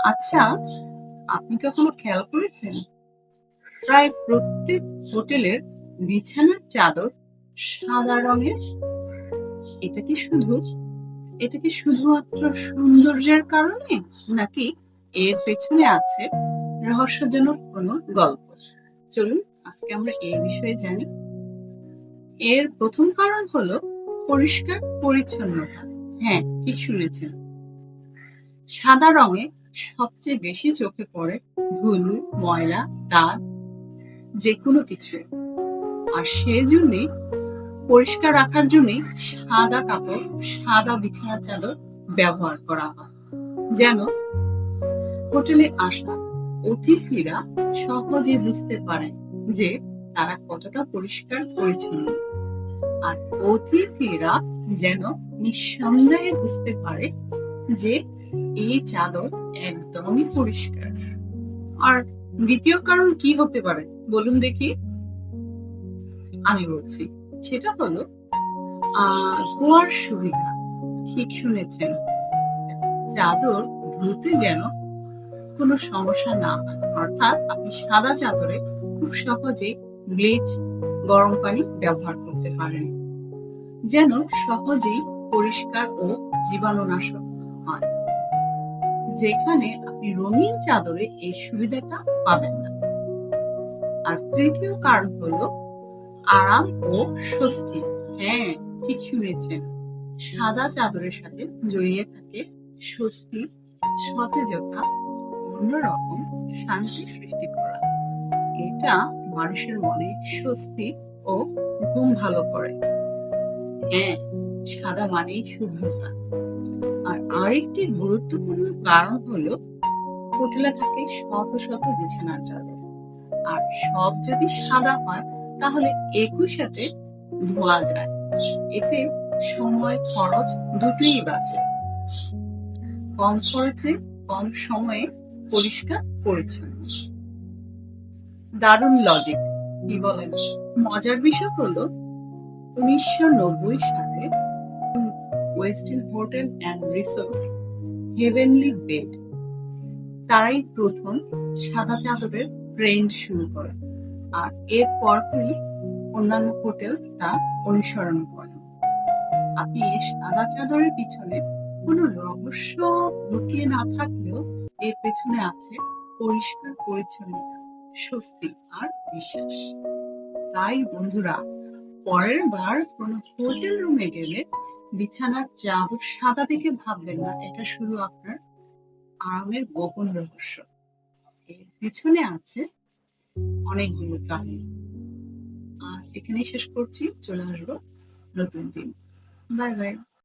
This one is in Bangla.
আচ্ছা, আপনি কখনো খেয়াল করেছেন প্রায় প্রত্যেক হোটেলের বিছানার চাদর সাদা রঙের? এটা কি শুধু এটা কি শুধুমাত্র সৌন্দর্যের কারণে, নাকি এর পেছনে আছে রহস্যজনক কোনো গল্প? চলুন আজকে আমরা এই বিষয়ে জানি। এর প্রথম কারণ হলো পরিষ্কার পরিচ্ছন্নতা। হ্যাঁ, ঠিক শুনেছেন। সাদা রঙে সবচেয়ে বেশি চোখে পড়ে ধুলো, ময়লা, দাগ, যেকোনো কিছু। আর সেজন্যই পরিষ্কার রাখার জন্যই সাদা কাপড়, সাদা বিছানার চাদর ব্যবহার করা হয়, যেন হোটেলে আসা অতিথিরা সহজে বুঝতে পারেন যে তারা কতটা পরিষ্কার পরিচ্ছন্ন। আর অতিথিরা যেন নিঃসন্দেহে বুঝতে পারে যে এই চাদর একদমই পরিষ্কার। আর দ্বিতীয় কারণ কি হতে পারে বলুন দেখি? আমি বলছি, সেটা হলো ধোয়ার সুবিধা। ঠিক শুনেছেন, চাদর ধুতে যেন কোনো সমস্যা না হয়। অর্থাৎ আপনি সাদা চাদরে খুব সহজে ব্লিচ, গরম পানি ব্যবহার করতে পারেন, যেন সহজেই পরিষ্কার ও জীবাণুনাশক হয়। যেখানে আপনি রঙিন চাদরে এই সুবিধাটা পাবেন না। আর তৃতীয় কারণ হলো আরাম ও স্বস্তি। হ্যাঁ, ঠিক শুনেছেন, সাদা চাদরের সাথে জড়িয়ে থাকে স্বস্তি, সতেজতা, অন্যরকম শান্তি সৃষ্টি করা। এটা মানুষের মনে স্বস্তি ও ঘুম ভালো করে। হ্যাঁ, সাদা মানেই শুভ্রতা। আর আরেকটি গুরুত্বপূর্ণ কারণ হলো হোটেলে থাকে শত শত বিছানার চাদর। আর সব যদি সাদা হয় তাহলে একই সাথে ধোয়া যায়। এতে সময়, খরচ দুটোই বাঁচে। কম খরচে, কম সময়ে পরিষ্কার পরিচ্ছন্ন। দারুণ লজিক, কি বলেন? মজার বিষয় হলো 1990 সালে ওয়েস্টিন hotel and resort heavenly bed, তারাই প্রথম সাদা চাদরের ট্রেন্ড শুরু করে। আর এর পরপরই অন্যান্য হোটেল তা অনুসরণ করে। আপনি এই সাদা চাদরের পিছনে কোনো রহস্য লুকিয়ে না থাকলেও এর পেছনে আছে পরিষ্কার পরিচ্ছন্নতা, স্বস্তি আর বিশ্বাস। তাই বন্ধুরা, পরের বার কোনো হোটেল রুমে গেলে বিছানার চাদর সাদা দেখে ভাববেন না এটা শুধু আপনার আরামের গোপন রহস্য। এর পিছনে আছে অনেকগুলো কাহিনী। আজ এখানেই শেষ করছি, চলে আসবো নতুন দিন। Bye bye.